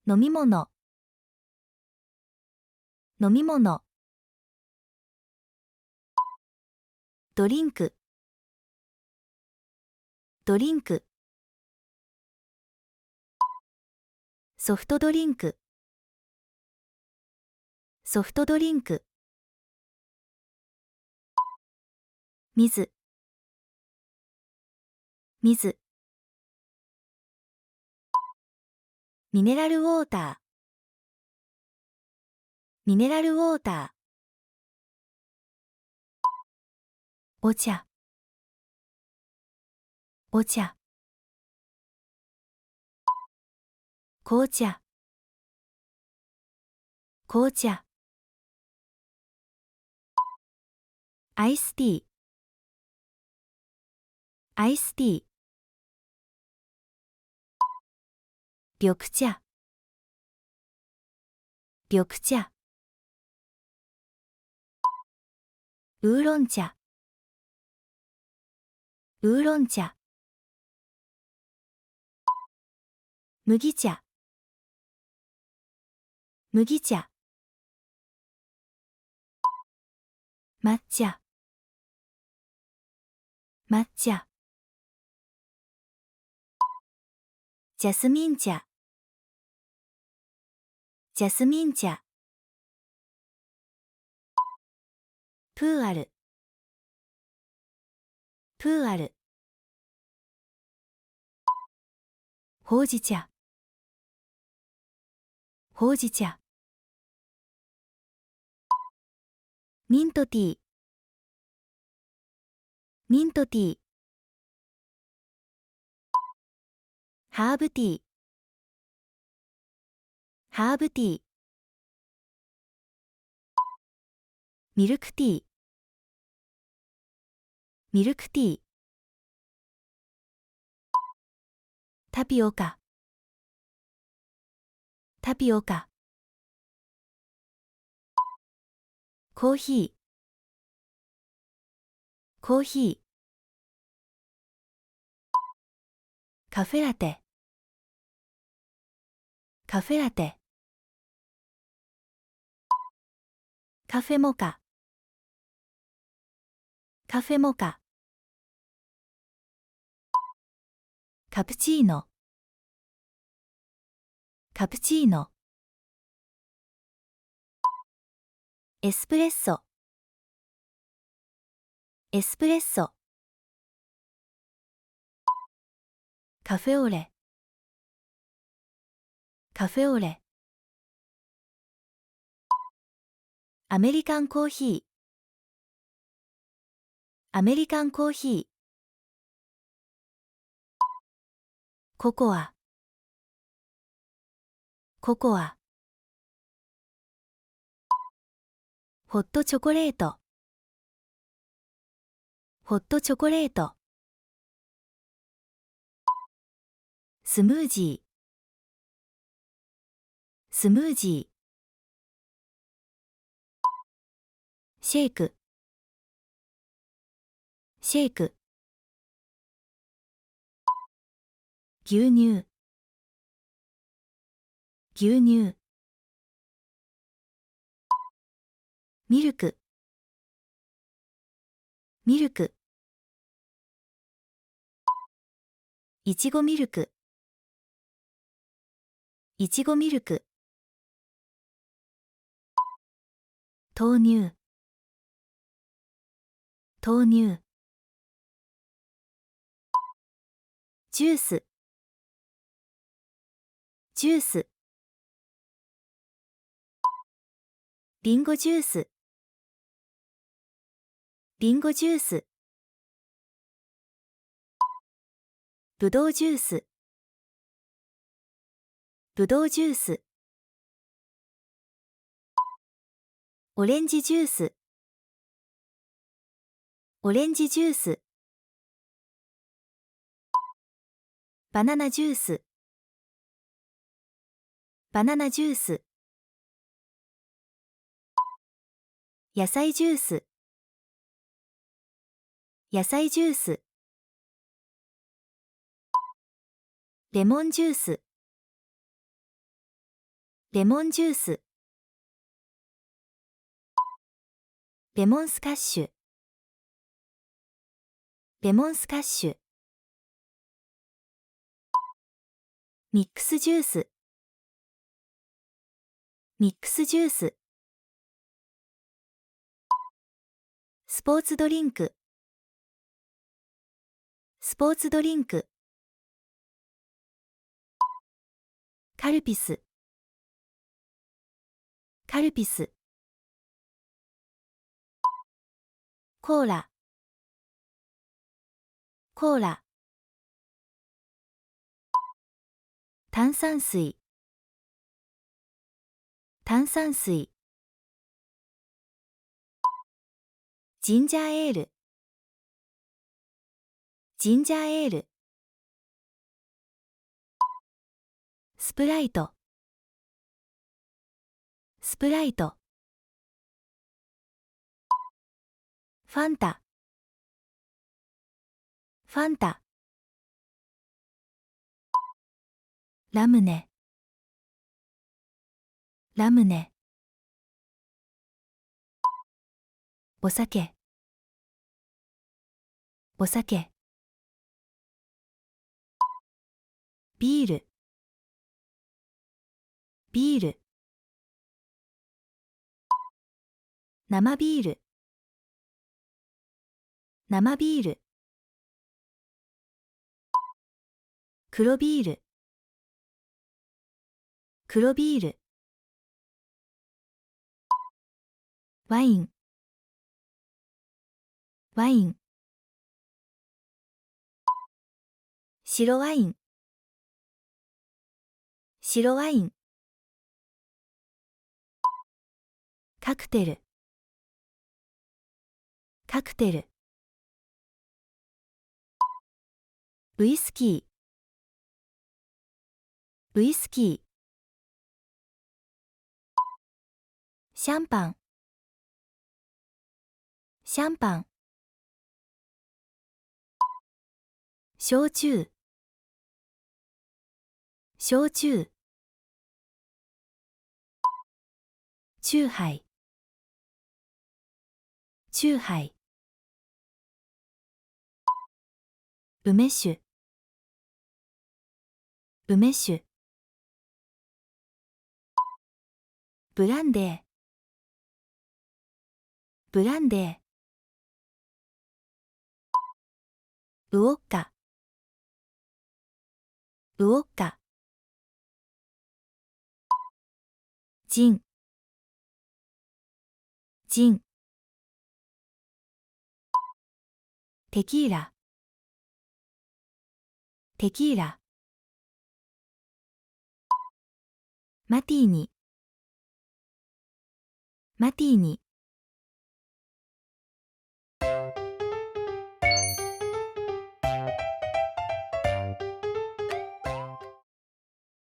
飲み物、飲み物。ドリンク、ドリンク。ソフトドリンク、ソフトドリンク。水、水。ミネラルウォーター、ミネラルウォーター。お茶、お茶。紅茶、紅茶。アイスティー、アイスティー。緑茶、緑茶。ウーロン茶、ウーロン茶。麦茶、麦茶。抹茶、抹茶。ジャスミン茶、ジャスミン茶。プーアル、プーアル。ほうじ茶、ほうじ茶。ミントティー、ミントティー。ハーブティー、ハーブティー。ミルクティー、ミルクティー。タピオカ、タピオカ。コーヒー、コーヒー。カフェラテ、カフェラテ。カフェモカ、カフェモカ。カプチーノ、カプチーノ。エスプレッソ、エスプレッソ。カフェオレ、カフェオレ。アメリカンコーヒー、アメリカンコーヒー。ココア、ココア。ホットチョコレート、ホットチョコレート。スムージー、スムージー。シェイク、シェイク。牛乳、牛乳。ミルク、ミルク。いちごミルク、いちごミルク。豆乳、豆乳。ジュース、ジュース。リンゴジュース、リンゴジュース。ぶどうジュース、ぶどうジュース。オレンジジュース、オレンジジュース。バナナジュース、バナナジュース。野菜ジュース、野菜ジュース。レモンジュース、レモンジュース。レモンスカッシュ。レモンスカッシュ。ミックスジュース。ミックスジュース。スポーツドリンク。スポーツドリンク。カルピス。カルピス。コーラ。コーラ。炭酸水。炭酸水。ジンジャーエール。ジンジャーエール。スプライト。スプライト。ファンタ。ファンタ。ラムネ。ラムネ。お酒。お酒。ビール。ビール。生ビール。生ビール。黒ビール。黒ビール。ワイン。ワイン。白ワイン。白ワイン。カクテル。カクテル。ウイスキー。ウイスキー。シャンパン。シャンパン。焼酎。焼酎。チューハイ。チューハイ。梅酒。梅酒。ブランデー。ブランデー。ウオッカ。ウオッカ。ジン。ジン。テキーラ。テキーラ。マティーニ。マティーニ。